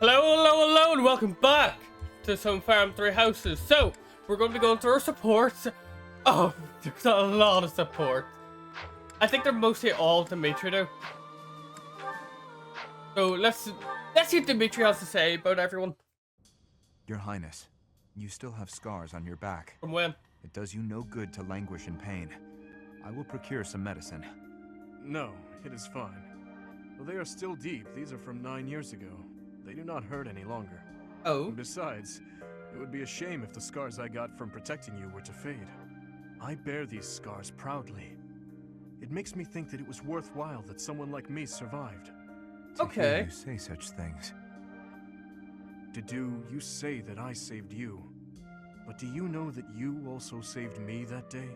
Hello, and welcome back to some Farm 3 Houses. So, we're going to be going through our supports. Oh, there's a lot of support. I think they're mostly all Dimitri though. So, let's see what Dimitri has to say about everyone. Your Highness, you still have scars on your back. From when? It does you no good to languish in pain. I will procure some medicine. No, it is fine. Though they are still deep, these are from 9 years ago. They do not hurt any longer. Oh. And besides, it would be a shame if the scars I got from protecting you were to fade. I bear these scars proudly. It makes me think that it was worthwhile that someone like me survived. Okay. To hear you say such things. Dedu, you say that I saved you. But do you know that you also saved me that day?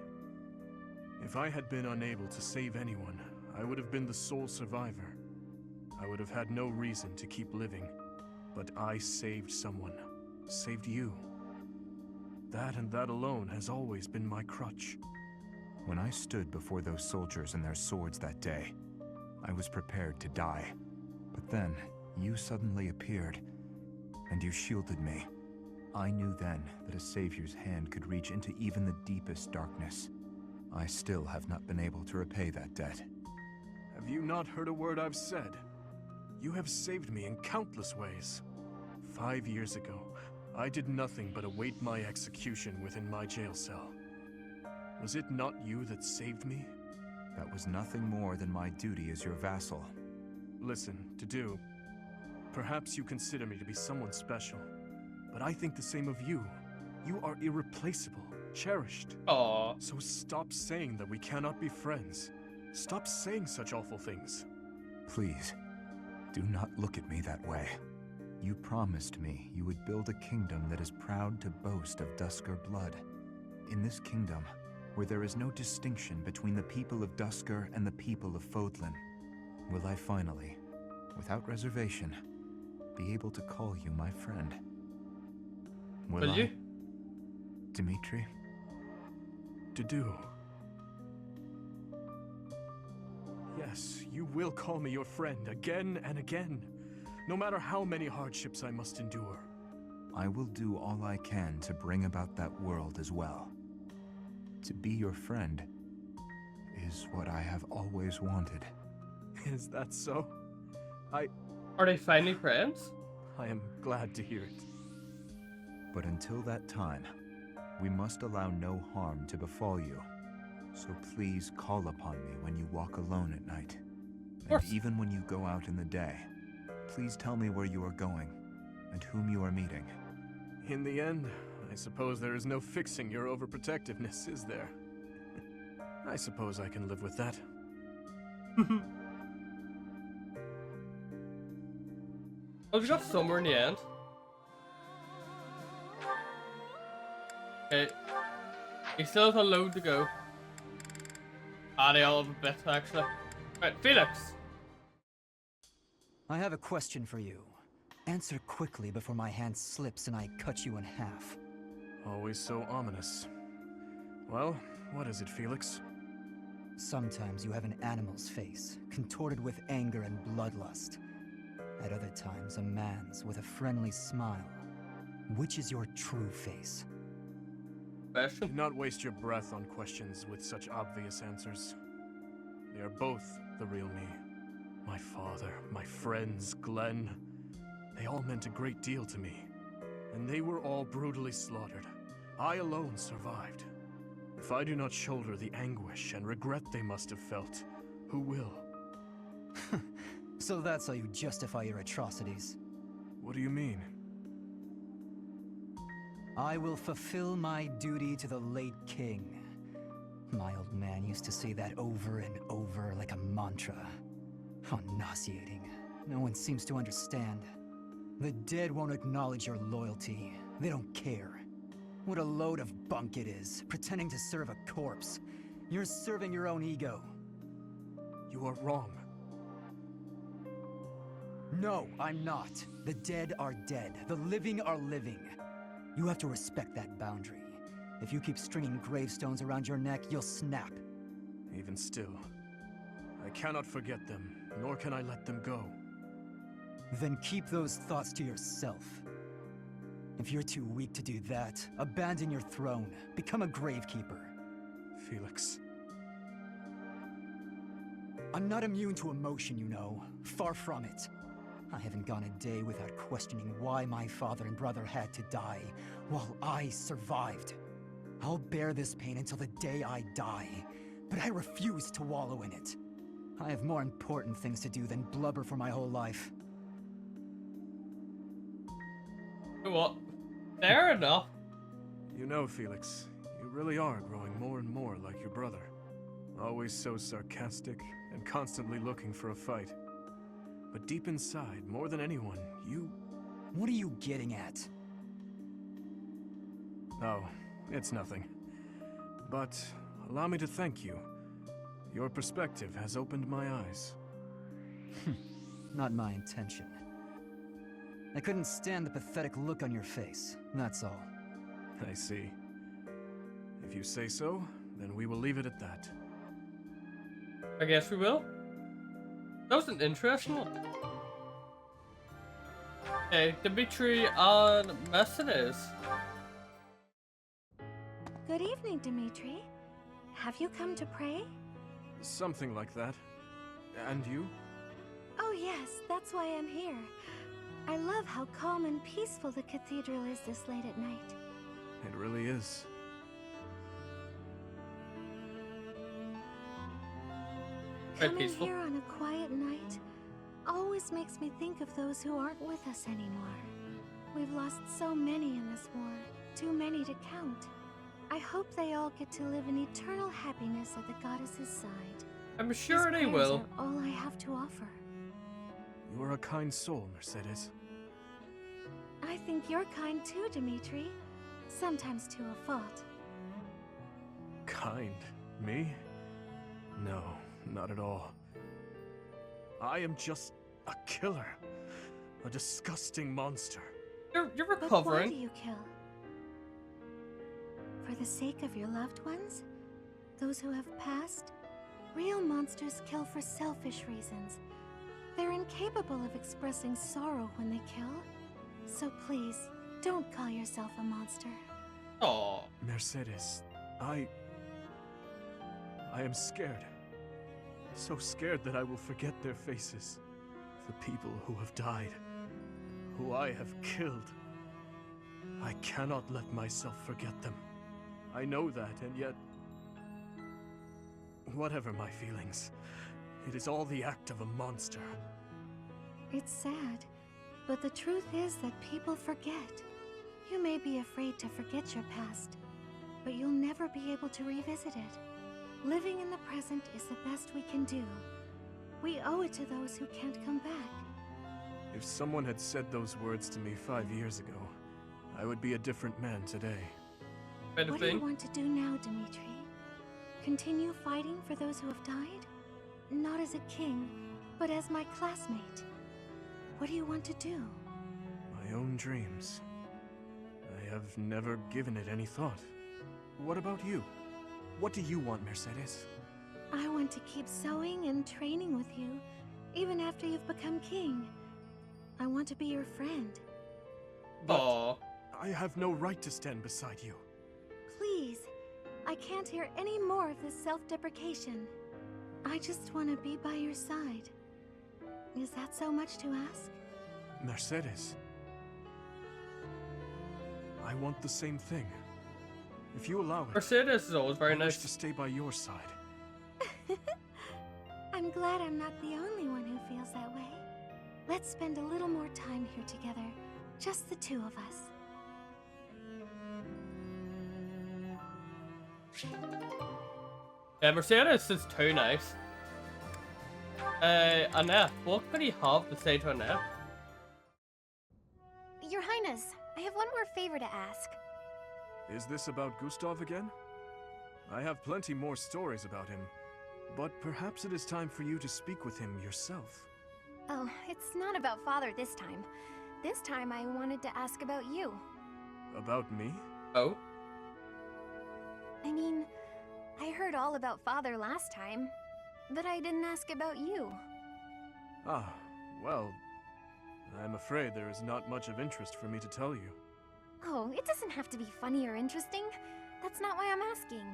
If I had been unable to save anyone, I would have been the sole survivor. I would have had no reason to keep living. But I saved someone. Saved you. That and that alone has always been my crutch. When I stood before those soldiers and their swords that day, I was prepared to die. But then, you suddenly appeared, and you shielded me. I knew then that a savior's hand could reach into even the deepest darkness. I still have not been able to repay that debt. Have you not heard a word I've said? You have saved me in countless ways. 5 years ago, I did nothing but await my execution within my jail cell. Was it not you that saved me? That was nothing more than my duty as your vassal. Listen, Dedu, perhaps you consider me to be someone special, but I think the same of you. You are irreplaceable, cherished. Aww. So stop saying that we cannot be friends. Stop saying such awful things. Please, do not look at me that way. You promised me you would build a kingdom that is proud to boast of Duscar blood. In this kingdom, where there is no distinction between the people of Duscar and the people of Fodlan, will I finally, without reservation, be able to call you my friend? Will you? Dimitri? Dedu. Yes, you will call me your friend again and again, no matter how many hardships I must endure. I will do all I can to bring about that world as well. To be your friend is what I have always wanted. Is that so? Are they finally friends? I am glad to hear it. But until that time, we must allow no harm to befall you. So please call upon me when you walk alone at night. And even when you go out in the day, please tell me where you are going and whom you are meeting. In the end, I suppose there is no fixing your overprotectiveness, is there? I suppose I can live with that. Oh, we got somewhere in the end. Okay. He still has a load to go. Ah, they all have a bit, actually. Right, Felix. I have a question for you. Answer quickly before my hand slips and I cut you in half. Always so ominous. Well, what is it, Felix? Sometimes you have an animal's face, contorted with anger and bloodlust. At other times, a man's with a friendly smile. Which is your true face? Do Question. not waste your breath on questions with such obvious answers. They are both the real me. My father, my friends, Glenn. They all meant a great deal to me. And they were all brutally slaughtered. I alone survived. If I do not shoulder the anguish and regret they must have felt, who will? So that's how you justify your atrocities. What do you mean? I will fulfill my duty to the late king. My old man used to say that over and over like a mantra. How nauseating. No one seems to understand. The dead won't acknowledge your loyalty. They don't care. What a load of bunk it is, pretending to serve a corpse. You're serving your own ego. You are wrong. No, I'm not. The dead are dead. The living are living. You have to respect that boundary. If you keep stringing gravestones around your neck, you'll snap. Even still, I cannot forget them, nor can I let them go. Then keep those thoughts to yourself. If you're too weak to do that, abandon your throne, become a gravekeeper. Felix. I'm not immune to emotion, you know. Far from it. I haven't gone a day without questioning why my father and brother had to die, while I survived. I'll bear this pain until the day I die, but I refuse to wallow in it. I have more important things to do than blubber for my whole life. What? Fair enough. You know, Felix, you really are growing more and more like your brother. Always so sarcastic and constantly looking for a fight. But deep inside, more than anyone, you... What are you getting at? Oh, it's nothing. But allow me to thank you. Your perspective has opened my eyes. Not my intention. I couldn't stand the pathetic look on your face, that's all. I see. If you say so, then we will leave it at that. I guess we will. That was an interesting one. Okay, Dimitri on Mercedes. Good evening, Dimitri. Have you come to pray? Something like that. And you? Oh yes, that's why I'm here. I love how calm and peaceful the cathedral is this late at night. It really is. Very Coming peaceful. here on a quiet night always makes me think of those who aren't with us anymore. We've lost so many in this war, too many to count. I hope they all get to live in eternal happiness at the goddess's side. I'm sure These they prayers will. are all I have to offer. You are a kind soul, Mercedes. I think you're kind too, Dimitri. Sometimes to a fault. Kind? Me? No, not at all. I am just a killer. A disgusting monster. You're But why recovering. do you kill? For the sake of your loved ones? Those who have passed? Real monsters kill for selfish reasons. They're incapable of expressing sorrow when they kill. So please, don't call yourself a monster. Oh, Mercedes, I am scared. So scared that I will forget their faces. The people who have died. Who I have killed. I cannot let myself forget them. I know that, and yet... Whatever my feelings, it is all the act of a monster. It's sad, but the truth is that people forget. You may be afraid to forget your past, but you'll never be able to revisit it. Living in the present is the best we can do. We owe it to those who can't come back. If someone had said those words to me 5 years ago, I would be a different man today. kind of What do you thing. want to do now, Dimitri? Continue fighting for those who have died? Not as a king, but as my classmate. What do you want to do? My own dreams. I have never given it any thought. What about you? What do you want, Mercedes? I want to keep sewing and training with you, even after you've become king. I want to be your friend. But Aw. I have no right to stand beside you. Please, I can't hear any more of this self-deprecation. I just want to be by your side. Is that so much to ask? Mercedes. I want the same thing. If you allow it, Mercedes is always very I wish nice. to stay by your side. I'm glad I'm not the only one who feels that way. Let's spend a little more time here together, just the two of us. Yeah, Mercedes is too nice. Annette, what could he have to say to Annette? Your Highness, I have one more favor to ask. Is this about Gustav again? I have plenty more stories about him, but perhaps it is time for you to speak with him yourself. Oh, it's not about Father this time. This time I wanted to ask about you. About me? Oh? I mean, I heard all about Father last time, but I didn't ask about you. Ah, well, afraid there is not much of interest for me to tell you. Oh, it doesn't have to be funny or interesting. That's not why I'm asking.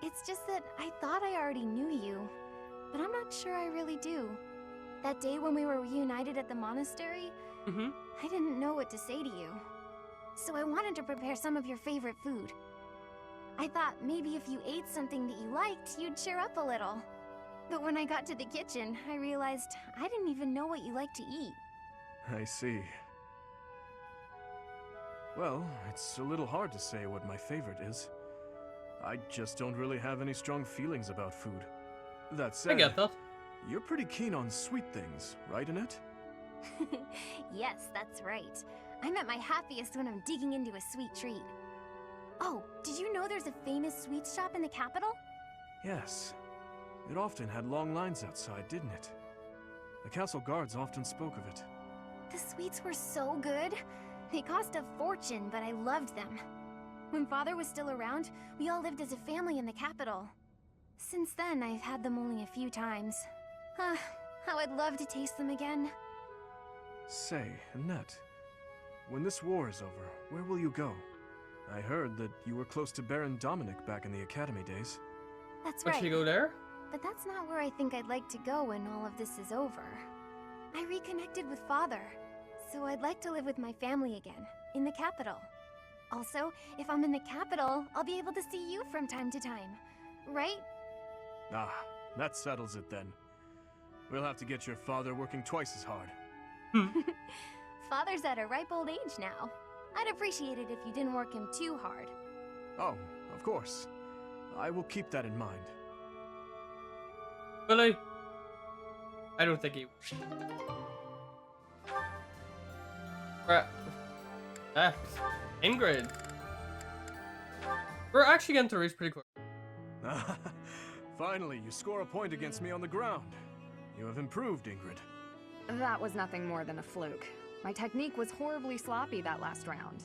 It's just that I thought I already knew you, but I'm not sure I really do. That day when we were reunited at the monastery, I didn't know what to say to you. So I wanted to prepare some of your favorite food. I thought maybe if you ate something that you liked, you'd cheer up a little. But when I got to the kitchen, I realized I didn't even know what you like to eat. I see. Well, it's a little hard to say what my favorite is. I just don't really have any strong feelings about food. That said, I get that. you're pretty keen on sweet things, right, Annette? Yes, that's right. I'm at my happiest when I'm digging into a sweet treat. Oh, did you know there's a famous sweets shop in the capital? Yes. It often had long lines outside, didn't it? The castle guards often spoke of it. The sweets were so good. They cost a fortune, but I loved them. When Father was still around, we all lived as a family in the capital. Since then, I've had them only a few times. How I'd love to taste them again. Say, Annette, when this war is over, where will you go? I heard that you were close to Baron Dominic back in the academy days. That's Would right. she go there? But that's not where I think I'd like to go when all of this is over. I reconnected with Father, so I'd like to live with my family again, in the capital. Also, if I'm in the capital, I'll be able to see you from time to time, right? Ah, that settles it then. We'll have to get your father working twice as hard. Father's at a ripe old age now. I'd appreciate it if you didn't work him too hard. Oh, of course. I will keep that in mind. Really? I don't think he. Right. Next, Ingrid. We're actually getting through these pretty quick. Finally, you score a point against me on the ground. You have improved, Ingrid. That was nothing more than a fluke. My technique was horribly sloppy that last round.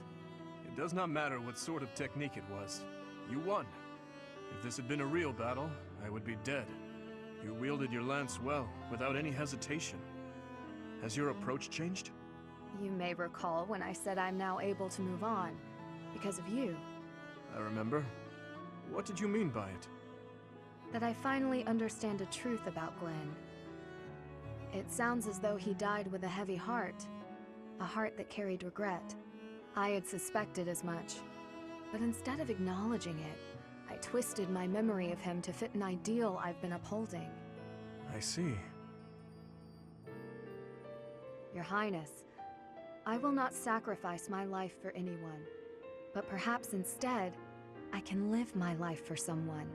It does not matter what sort of technique it was. You won. If this had been a real battle, I would be dead. You wielded your lance well, without any hesitation. Has your approach changed? You may recall when I said I'm now able to move on, because of you. I remember. What did you mean by it? That I finally understand a truth about Glenn. It sounds as though he died with a heavy heart. A heart that carried regret. I had suspected as much. But instead of acknowledging it, I twisted my memory of him to fit an ideal I've been upholding. I see. Your Highness, I will not sacrifice my life for anyone. But perhaps instead, I can live my life for someone.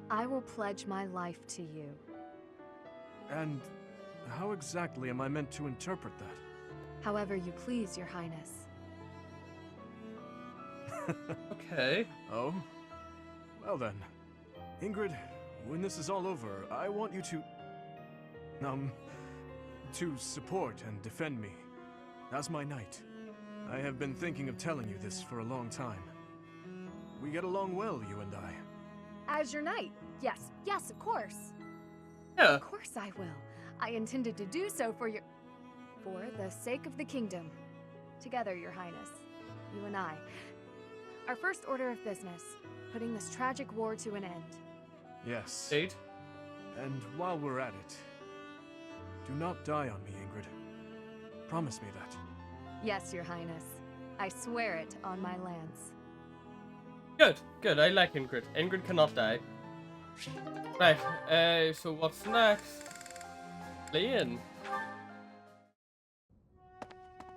I will pledge my life to you. And how exactly am I meant to interpret that? However you please, Your Highness. Okay. Oh? Well then. Ingrid, when this is all over, I want you to support and defend me. As my knight. I have been thinking of telling you this for a long time. We get along well, you and I. As your knight? Yes, yes, of course. Yeah. Of course I will. I intended to do so for the sake of the kingdom. Together, Your Highness. You and I. Our first order of business. Putting this tragic war to an end. Yes. Indeed. And while we're at it, do not die on me, Ingrid. Promise me that. Yes, Your Highness. I swear it on my lance. Good, good. I like Ingrid. Ingrid cannot die. Right, so what's next? Leon.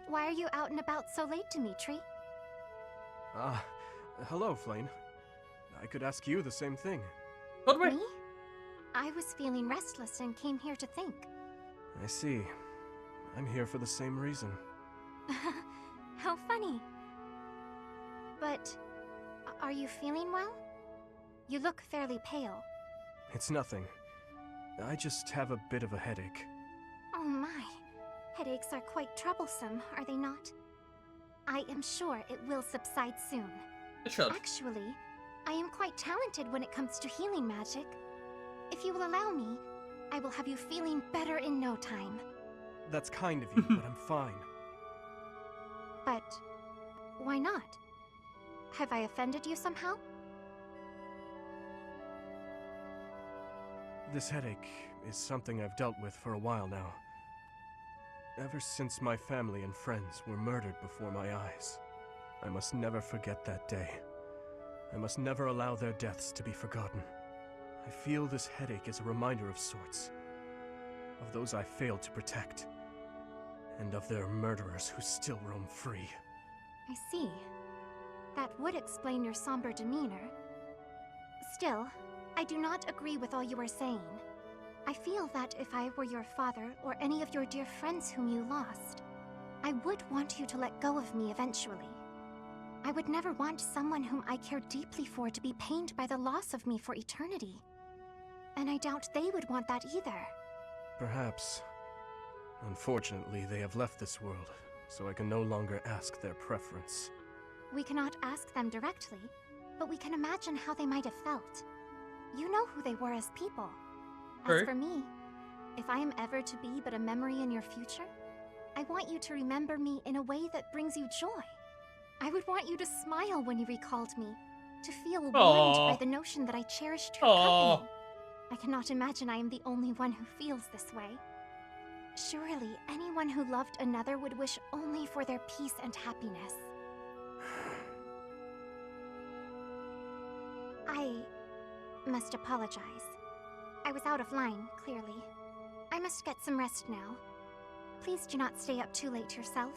Why are you out and about so late, Dimitri? Hello, Flame. I could ask you the same thing. Good way. Me? I was feeling restless and came here to think. I see. I'm here for the same reason. How funny. But, are you feeling well? You look fairly pale. It's nothing. I just have a bit of a headache. Oh my. Headaches are quite troublesome, are they not? I am sure it will subside soon. It should. Actually, I am quite talented when it comes to healing magic. If you will allow me, I will have you feeling better in no time. That's kind of you, but I'm fine. But why not? Have I offended you somehow? This headache is something I've dealt with for a while now. Ever since my family and friends were murdered before my eyes. I must never forget that day. I must never allow their deaths to be forgotten. I feel this headache is a reminder of sorts. Of those I failed to protect. And of their murderers who still roam free. I see. That would explain your somber demeanor. Still, I do not agree with all you are saying. I feel that if I were your father or any of your dear friends whom you lost, I would want you to let go of me eventually. I would never want someone whom I care deeply for to be pained by the loss of me for eternity. And I doubt they would want that either. Perhaps. Unfortunately, they have left this world, so I can no longer ask their preference. We cannot ask them directly, but we can imagine how they might have felt. You know who they were as people. As Right. for me, if I am ever to be but a memory in your future, I want you to remember me in a way that brings you joy. I would want you to smile when you recalled me, to feel warmed by the notion that I cherished your company. I cannot imagine I am the only one who feels this way. Surely, anyone who loved another would wish only for their peace and happiness. I must apologize. I was out of line, clearly. I must get some rest now. Please do not stay up too late yourself.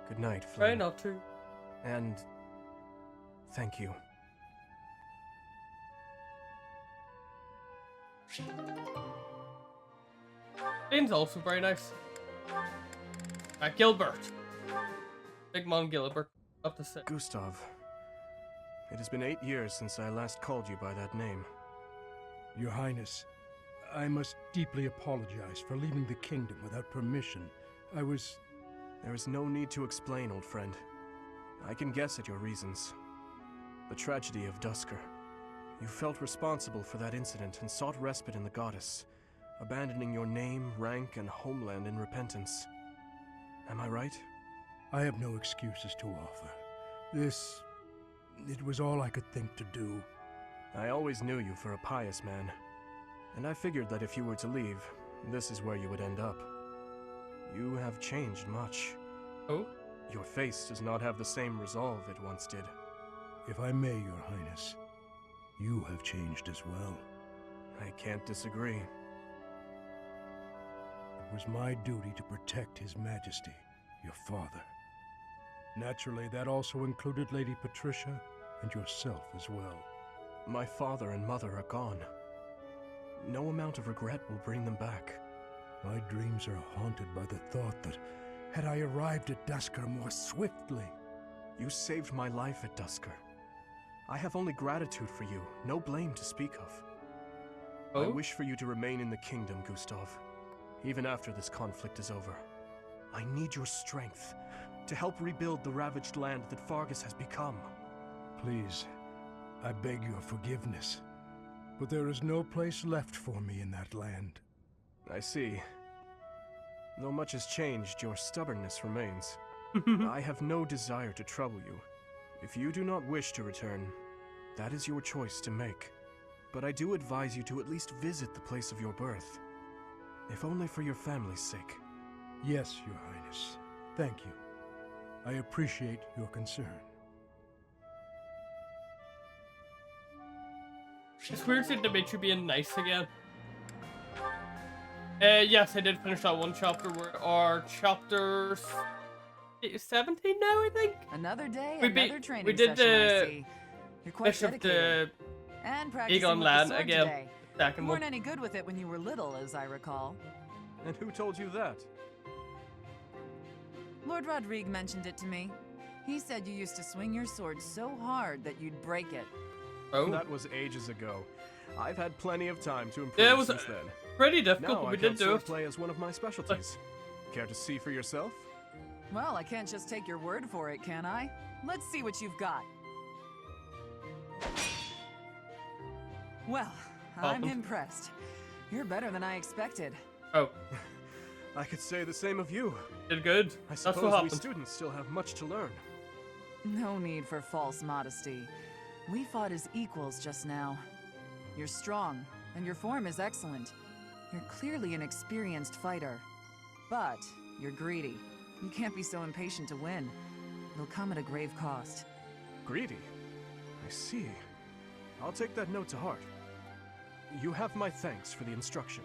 Good night, Try Flynn. not to. And thank you. Flynn's also very nice. Gilbert. Big Mon Gilbert. Up to say. Gustav, it has been 8 years since I last called you by that name. Your Highness, I must deeply apologize for leaving the kingdom without permission. There is no need to explain, old friend. I can guess at your reasons. The tragedy of Duscur. You felt responsible for that incident and sought respite in the goddess, abandoning your name, rank, and homeland in repentance. Am I right? I have no excuses to offer. It was all I could think to do. I always knew you for a pious man, and I figured that if you were to leave, this is where you would end up. You have changed much. Oh? Your face does not have the same resolve it once did. If I may, Your Highness, you have changed as well. I can't disagree. It was my duty to protect His Majesty, your father. Naturally, that also included Lady Patricia and yourself as well. My father and mother are gone. No amount of regret will bring them back. My dreams are haunted by the thought that, had I arrived at Duscur more swiftly... You saved my life at Duscur. I have only gratitude for you, no blame to speak of. I Oh? wish for you to remain in the kingdom, Gustav, even after this conflict is over. I need your strength to help rebuild the ravaged land that Fargus has become. Please, I beg your forgiveness. But there is no place left for me in that land. I see. Though much has changed, your stubbornness remains. I have no desire to trouble you. If you do not wish to return, that is your choice to make. But I do advise you to at least visit the place of your birth. If only for your family's sake. Yes, Your Highness. Thank you. I appreciate your concern. It's weird seeing Dimitri being nice again. Yes, I did finish that one chapter. We are chapter 17 now, I think. Another day, We another beat- training we did session, I the see. You're quite Bishop dedicated. the And practicing Egon with the Lan sword again. today. Second You one. weren't any good with it when you were little, as I recall. And who told you that? Lord Rodrigue mentioned it to me. He said you used to swing your sword so hard that you'd break it. Oh, That was ages ago. I've had plenty of time to improve Yeah, it was, since then. pretty difficult, Now but I we did count do it. swordplay as one of my specialties. Care to see for yourself? Well, I can't just take your word for it, can I? Let's see what you've got. Well, I'm Awesome. impressed. You're better than I expected. Oh, I could say the same of you. Did good. I That's what suppose we happened. students still have much to learn. No need for false modesty. We fought as equals just now. You're strong, and your form is excellent. You're clearly an experienced fighter. But you're greedy. You can't be so impatient to win. It'll come at a grave cost. Greedy? I see. I'll take that note to heart. You have my thanks for the instruction.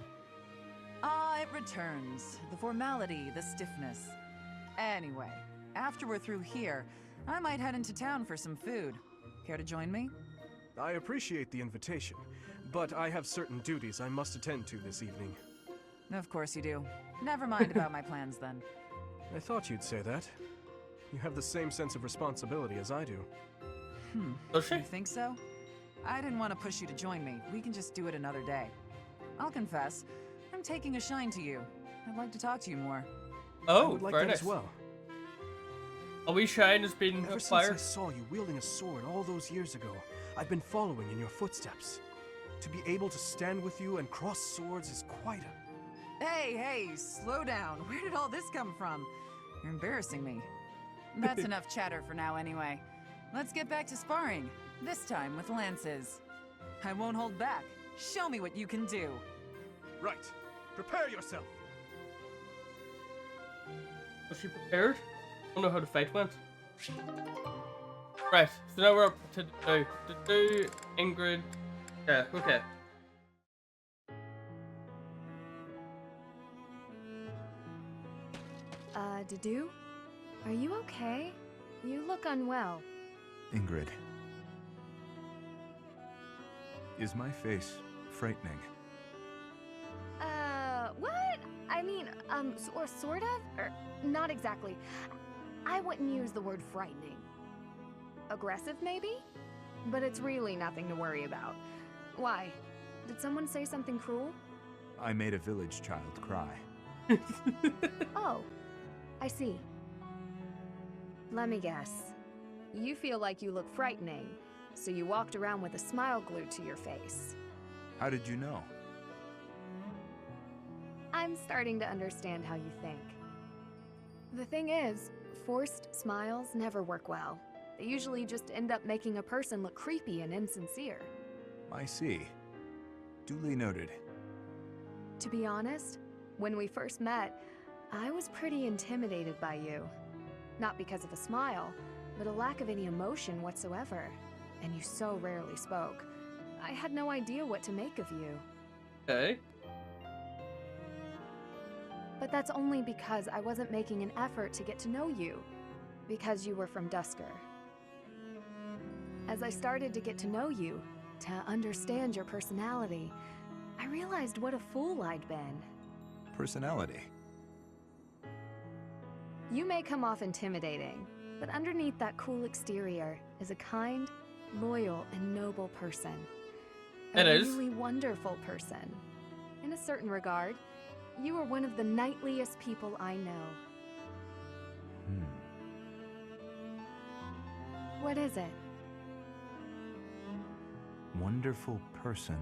Ah, it returns. The formality, the stiffness. Anyway, after we're through here, I might head into town for some food. Care to join me? I appreciate the invitation, but I have certain duties I must attend to this evening. Of course you do. Never mind about my plans then. I thought you'd say that. You have the same sense of responsibility as I do. Does she? You think so? I didn't want to push you to join me. We can just do it another day. I'll confess, I'm taking a shine to you. I'd like to talk to you more. I Oh, would like very that nice. as well. A wee shine has been Ever since acquired. I saw you wielding a sword all those years ago, I've been following in your footsteps. To be able to stand with you and cross swords is quite a... Hey, slow down. Where did all this come from? You're embarrassing me. That's enough chatter for now anyway. Let's get back to sparring. This time with lances. I won't hold back. Show me what you can do. Right. Prepare yourself. Was she prepared? I don't know how the fight went. Right, so now we're up to do Ingrid. Yeah, okay. Dedu? Are you okay? You look unwell. Ingrid. Is my face frightening? What? I mean, or sort of? Or not exactly. I wouldn't use the word frightening. Aggressive, maybe? But it's really nothing to worry about. Why? Did someone say something cruel? I made a village child cry. Oh, I see. Let me guess. You feel like you look frightening, so you walked around with a smile glued to your face. How did you know? I'm starting to understand how you think. The thing is, forced smiles never work well. They usually just end up making a person look creepy and insincere. I see. Duly noted. To be honest, when we first met, I was pretty intimidated by you. Not because of a smile, but a lack of any emotion whatsoever. And you so rarely spoke. I had no idea what to make of you. Okay. But that's only because I wasn't making an effort to get to know you. Because you were from Dusker. As I started to get to know you, to understand your personality, I realized what a fool I'd been. Personality. You may come off intimidating, but underneath that cool exterior is a kind, loyal, and noble person. It A is. really wonderful person. In a certain regard, you are one of the knightliest people I know. What is it? Wonderful person.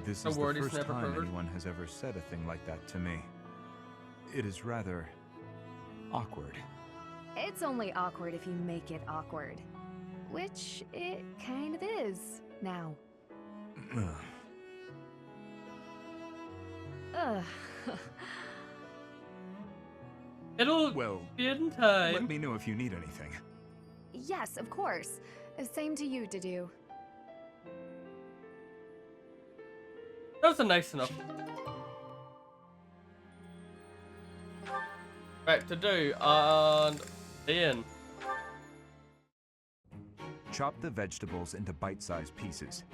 This A is the word he's first never time heard. anyone has ever said a thing like that to me. It is rather awkward. It's only awkward if you make it awkward. Which it kind of is, now. Ugh. It'll Well, be in time. let me know if you need anything. Yes, of course. Same to you, Dedu. That was a nice enough. Right, to do, and Ian. Chop the vegetables into bite-sized pieces.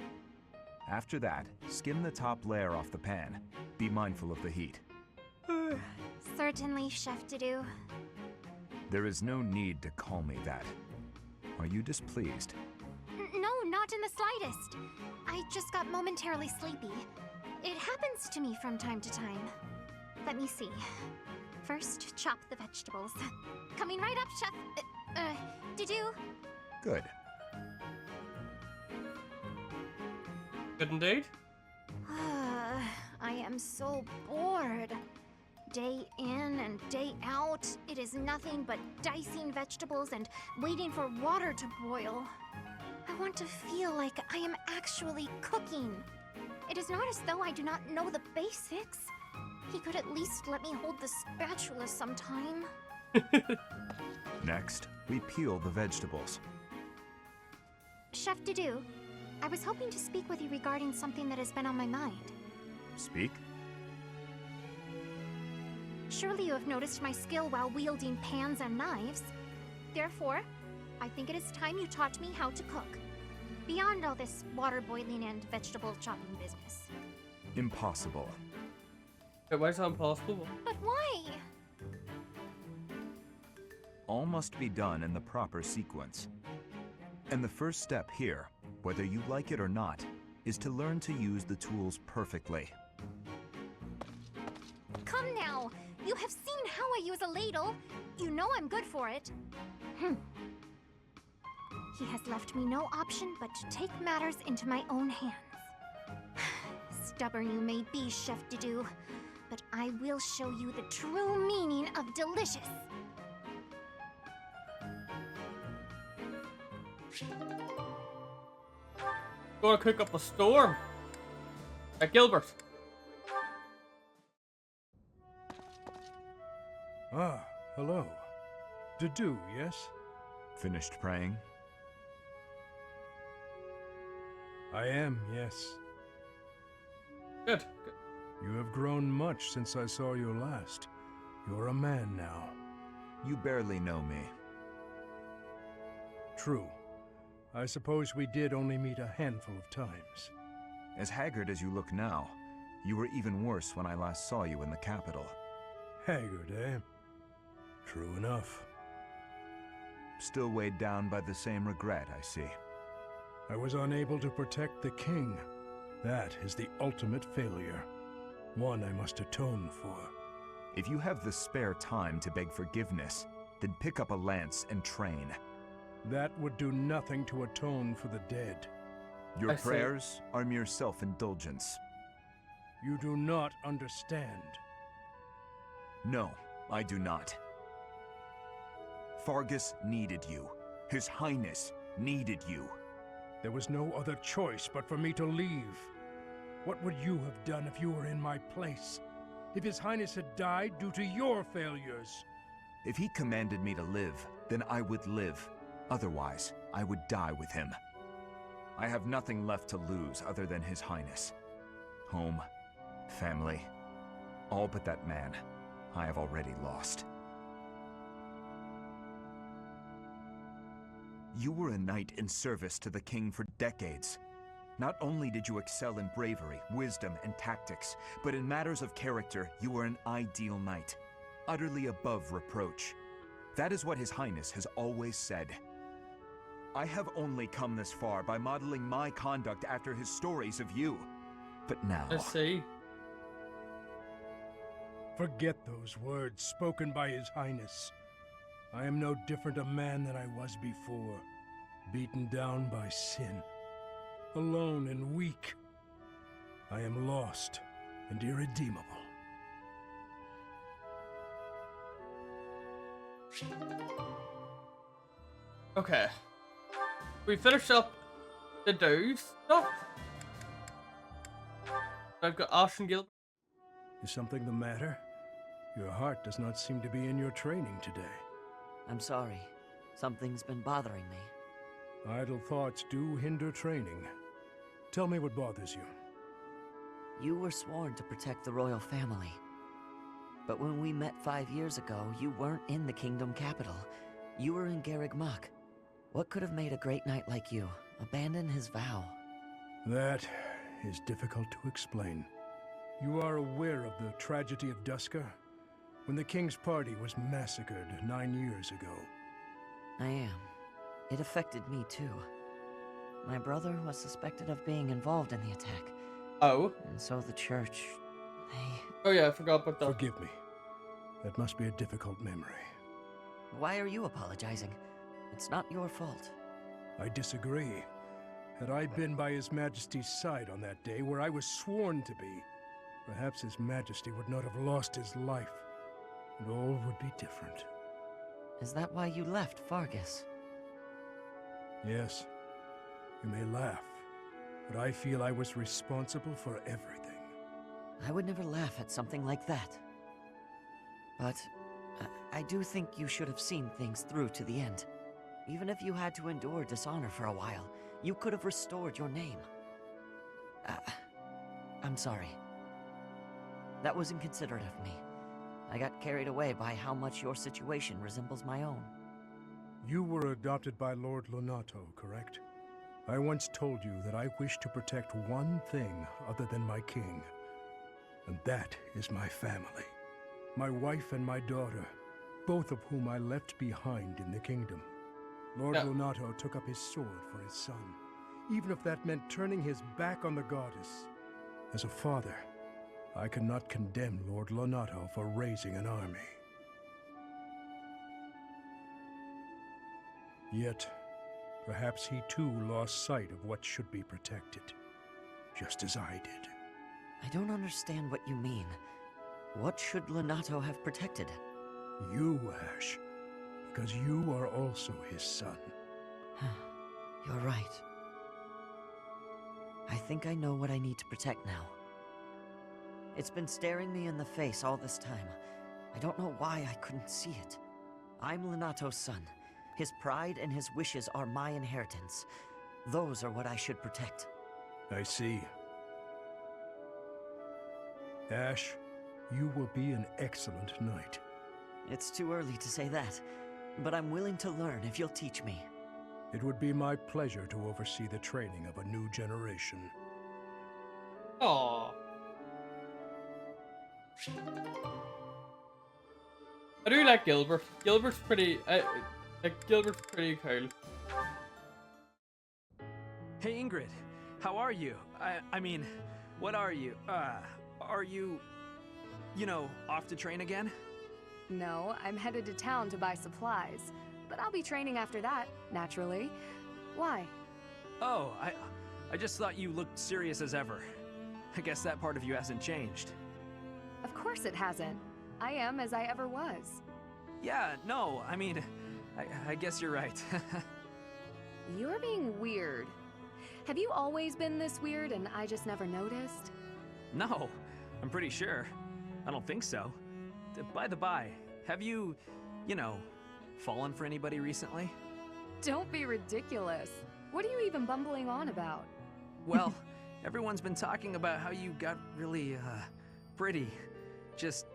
After that, skim the top layer off the pan. Be mindful of the heat. Certainly, Chef Dedu. There is no need to call me that. Are you displeased? No, not in the slightest. I just got momentarily sleepy. It happens to me from time to time. Let me see. First, chop the vegetables. Coming right up, Chef. Dedu? Good. Good indeed. I am so bored. Day in and day out, it is nothing but dicing vegetables and waiting for water to boil. I want to feel like I am actually cooking. It is not as though I do not know the basics. He could at least let me hold the spatula sometime. Next, we peel the vegetables. Chef Dudu, I was hoping to speak with you regarding something that has been on my mind. Speak? Surely you have noticed my skill while wielding pans and knives. Therefore, I think it is time you taught me how to cook. Beyond all this water boiling and vegetable chopping business. Impossible. Wait, why is that impossible? But why? All must be done in the proper sequence. And the first step here, whether you like it or not, is to learn to use the tools perfectly. Come now! You have seen how I use a ladle. You know I'm good for it. He has left me no option but to take matters into my own hands. Stubborn you may be, Chef Dudu, but I will show you the true meaning of delicious. Gonna cook up a storm. At Gilbert. Ah, hello. Dudu, yes? Finished praying? I am, yes. Good. You have grown much since I saw you last. You're a man now. You barely know me. True. I suppose we did only meet a handful of times. As haggard as you look now, you were even worse when I last saw you in the capital. Haggard, eh? True enough. Still weighed down by the same regret, I see. I was unable to protect the king. That is the ultimate failure. One I must atone for. If you have the spare time to beg forgiveness, then pick up a lance and train. That would do nothing to atone for the dead. Your I see. prayers are mere self-indulgence. You do not understand. No, I do not. Fargus needed you. His Highness needed you. There was no other choice but for me to leave. What would you have done if you were in my place? If His Highness had died due to your failures? If he commanded me to live, then I would live. Otherwise, I would die with him. I have nothing left to lose other than His Highness. Home, family, all but that man I have already lost. You were a knight in service to the king for decades. Not only did you excel in bravery, wisdom, and tactics, but in matters of character, you were an ideal knight, utterly above reproach. That is what His Highness has always said. I have only come this far by modeling my conduct after his stories of you. But now... I see. Forget those words spoken by His Highness. I am no different a man than I was before, beaten down by sin, alone and weak. I am lost and irredeemable. Okay. We finished up the do stuff. I've got Ash and Gilbert. Is something the matter? Your heart does not seem to be in your training today. I'm sorry. Something's been bothering me. Idle thoughts do hinder training. Tell me what bothers you. You were sworn to protect the royal family. But when we met 5 years ago, you weren't in the kingdom capital. You were in Garreg Mach. What could have made a great knight like you abandon his vow? That is difficult to explain. You are aware of the tragedy of Duscur? When the king's party was massacred 9 years ago. I am. It affected me too. My brother was suspected of being involved in the attack. Oh. And so the church, Oh yeah, I forgot about that. Forgive me. That must be a difficult memory. Why are you apologizing? It's not your fault. I disagree. Had I been by His Majesty's side on that day where I was sworn to be, perhaps His Majesty would not have lost his life, and all would be different. Is that why you left Vargas? Yes, you may laugh, but I feel I was responsible for everything. I would never laugh at something like that. But I do think you should have seen things through to the end. Even if you had to endure dishonor for a while, you could have restored your name. I'm sorry. That was inconsiderate of me. I got carried away by how much your situation resembles my own. You were adopted by Lord Lonato, correct? I once told you that I wish to protect one thing other than my king. And that is my family. My wife and my daughter, both of whom I left behind in the kingdom. Lord Lonato took up his sword for his son, even if that meant turning his back on the goddess. As a father, I cannot condemn Lord Lonato for raising an army. Yet, perhaps he too lost sight of what should be protected, just as I did. I don't understand what you mean. What should Lonato have protected? You, Ash, because you are also his son. You're right. I think I know what I need to protect now. It's been staring me in the face all this time. I don't know why I couldn't see it. I'm Lonato's son. His pride and his wishes are my inheritance. Those are what I should protect. I see. Ash, you will be an excellent knight. It's too early to say that, but I'm willing to learn if you'll teach me. It would be my pleasure to oversee the training of a new generation. Aww. I do like Gilbert. Gilbert's pretty cool. Hey Ingrid, how are you? I mean, what are you? Are you, off to train again? No, I'm headed to town to buy supplies. But I'll be training after that, naturally. Why? Oh, I just thought you looked serious as ever. I guess that part of you hasn't changed. Of course it hasn't. I am as I ever was. Yeah, no, I mean, I guess you're right. You're being weird. Have you always been this weird and I just never noticed? No, I'm pretty sure. I don't think so. By the by, have you, fallen for anybody recently? Don't be ridiculous. What are you even bumbling on about? Well, everyone's been talking about how you got really, pretty. Just,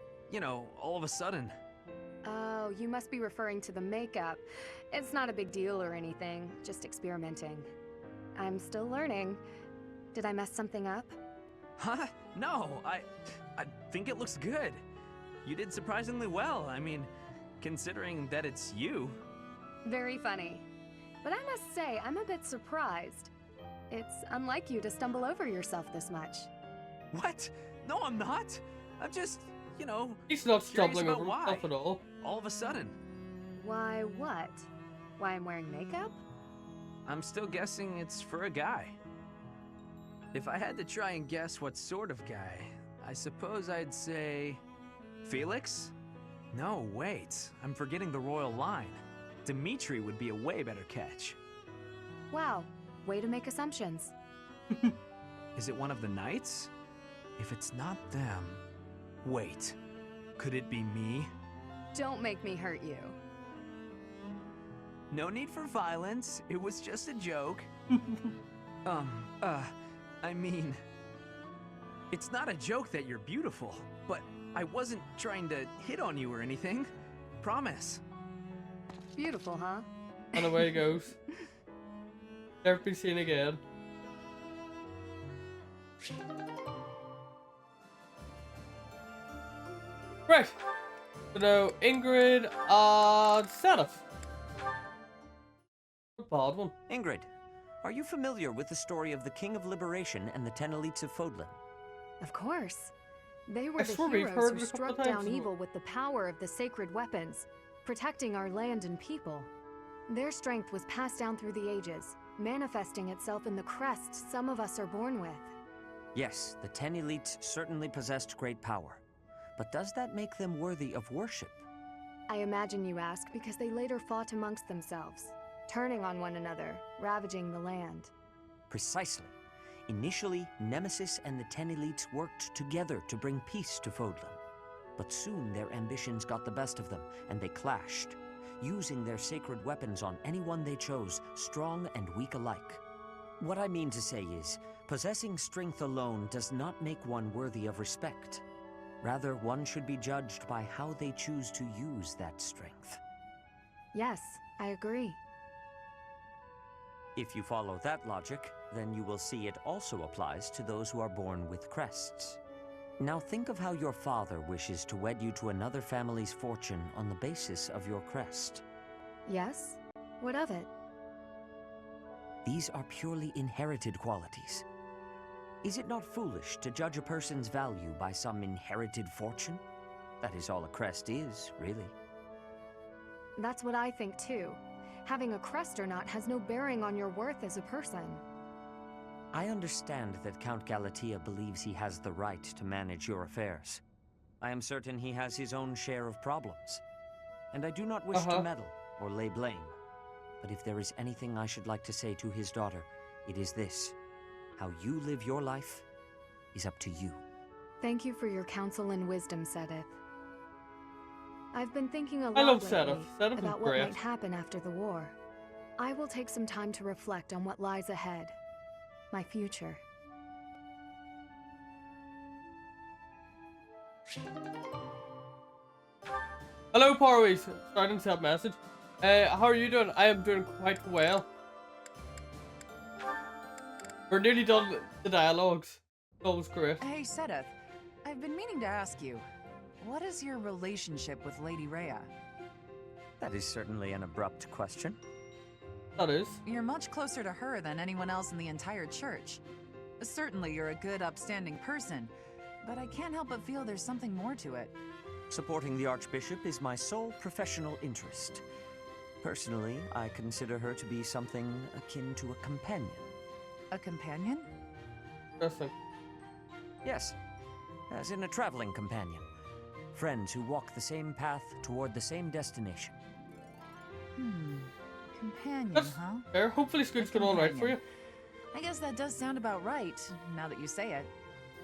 all of a sudden. Oh, you must be referring to the makeup. It's not a big deal or anything, just experimenting. I'm still learning. Did I mess something up? Huh? No, I think it looks good. You did surprisingly well. I mean, considering that it's you. Very funny. But I must say, I'm a bit surprised. It's unlike you to stumble over yourself this much. What? No, I'm not. I'm just, He's not stumbling about over why. himself at all. All of a sudden. Why, what? Why I'm wearing makeup? I'm still guessing it's for a guy. If I had to try and guess what sort of guy, I suppose I'd say... Felix? No, wait. I'm forgetting the royal line. Dimitri would be a way better catch. Wow, way to make assumptions. Is it one of the knights? If it's not them... Wait, could it be me? Don't make me hurt you. No need for violence, it was just a joke. I mean... It's not a joke that you're beautiful, but I wasn't trying to hit on you or anything. Promise. Beautiful, huh? And away he goes. Never be seen again. Right. So now Ingrid and Zenith. A bad one. Ingrid, are you familiar with the story of the King of Liberation and the Ten Elites of Fodlan? Of course. They were I the swear we've heroes heard who it a couple struck of down times. evil with the power of the sacred weapons, protecting our land and people. Their strength was passed down through the ages, manifesting itself in the crest some of us are born with. Yes, the 10 elites certainly possessed great power. But does that make them worthy of worship? I imagine you ask because they later fought amongst themselves, turning on one another, ravaging the land. Precisely. Initially, Nemesis and the 10 elites worked together to bring peace to Fodlan. But soon their ambitions got the best of them, and they clashed, using their sacred weapons on anyone they chose, strong and weak alike. What I mean to say is, possessing strength alone does not make one worthy of respect. Rather, one should be judged by how they choose to use that strength. Yes, I agree. If you follow that logic, then you will see it also applies to those who are born with crests. Now think of how your father wishes to wed you to another family's fortune on the basis of your crest. Yes? What of it? These are purely inherited qualities. Is it not foolish to judge a person's value by some inherited fortune? That is all a crest is, really. That's what I think too. Having a crest or not has no bearing on your worth as a person. I understand that Count Galatea believes he has the right to manage your affairs. I am certain he has his own share of problems. And I do not wish to meddle or lay blame. But if there is anything I should like to say to his daughter, it is this. How you live your life is up to you. Thank you for your counsel and wisdom, Sedith. I've been thinking a lot lately Sedith about is what great. might happen after the war. I will take some time to reflect on what lies ahead. My future. Hello, Parways. Starting to have message. How are you doing? I am doing quite well. We're nearly done the dialogues. That was great. Hey, Sedith. I've been meaning to ask you, what is your relationship with Lady Rhea? That is certainly an abrupt question. That is. You're much closer to her than anyone else in the entire church. Certainly you're a good, upstanding person, but I can't help but feel there's something more to it. Supporting the Archbishop is my sole professional interest. Personally, I consider her to be something akin to a companion. A companion? Interesting. Yes, as in a traveling companion. Friends who walk the same path toward the same destination. Companion, That's huh? fair. Hopefully school's going all right for you. I guess that does sound about right, now that you say it.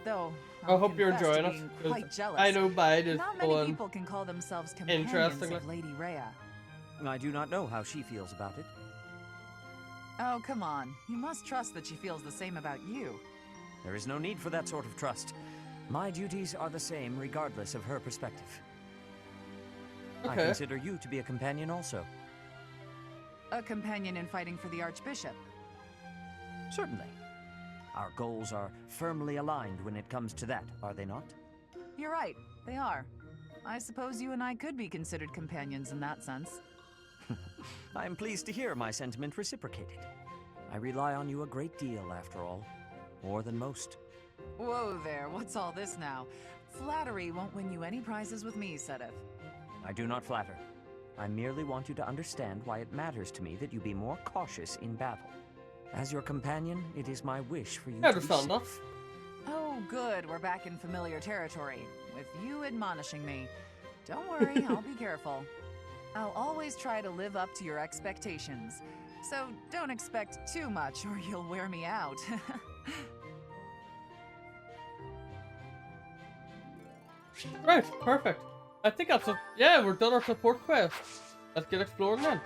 Though, I hope you're confess to enjoying being it. quite 'Cause jealous. I know mine is Not many going people can call themselves companions interestingly. of Lady Rhea. I do not know how she feels about it. Oh, come on. You must trust that she feels the same about you. There is no need for that sort of trust. My duties are the same regardless of her perspective. I Okay. consider you to be a companion also. A companion in fighting for the Archbishop. Certainly. Our goals are firmly aligned when it comes to that, are they not? You're right, they are. I suppose you and I could be considered companions in that sense. I am pleased to hear my sentiment reciprocated. I rely on you a great deal, after all. More than most. Whoa there, what's all this now? Flattery won't win you any prizes with me, Sedith. I do not flatter. I merely want you to understand why it matters to me that you be more cautious in battle. As your companion, it is my wish for you I to be understand that. safe. Oh, good, we're back in familiar territory, with you admonishing me. Don't worry, I'll be careful. I'll always try to live up to your expectations. So don't expect too much or you'll wear me out. Right, perfect. I think that's yeah, we're done our support quest. Let's get exploring then.